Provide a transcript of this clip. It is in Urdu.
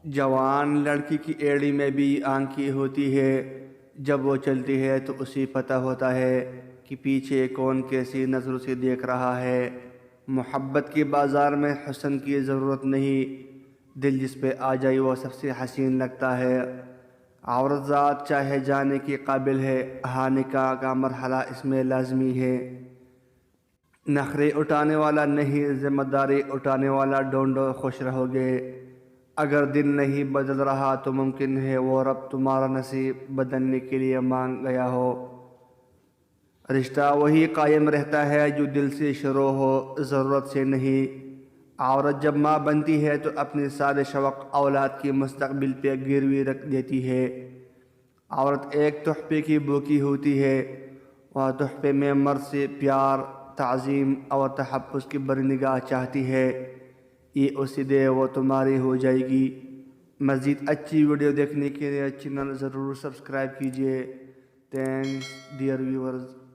جوان لڑکی کی ایڑی میں بھی آنکھیں ہوتی ہے، جب وہ چلتی ہے تو اسے پتہ ہوتا ہے کہ پیچھے کون کیسی نظروں سے دیکھ رہا ہے۔ محبت کے بازار میں حسن کی ضرورت نہیں، دل جس پہ آ جائے وہ سب سے حسین لگتا ہے۔ عورت ذات چاہے جانے کے قابل ہے، ہاں نکاح کا مرحلہ اس میں لازمی ہے۔ نخرے اٹھانے والا نہیں، ذمہ داری اٹھانے والا ڈھونڈو، خوش رہو گے۔ اگر دن نہیں بدل رہا تو ممکن ہے وہ رب تمہارا نصیب بدلنے کے لیے مانگ گیا ہو۔ رشتہ وہی قائم رہتا ہے جو دل سے شروع ہو، ضرورت سے نہیں۔ عورت جب ماں بنتی ہے تو اپنے سارے شوق اولاد کے مستقبل پہ گروی رکھ دیتی ہے۔ عورت ایک تحفے کی بھوکی ہوتی ہے، وہ تحفے میں مرد سے پیار، تعظیم اور تحفظ کی بڑی نگاہ چاہتی ہے۔ یہ اسے دے وہ تمہاری ہو جائے گی۔ مزید اچھی ویڈیو دیکھنے کے لیے چینل ضرور سبسکرائب کیجیے۔ Thanks dear viewers.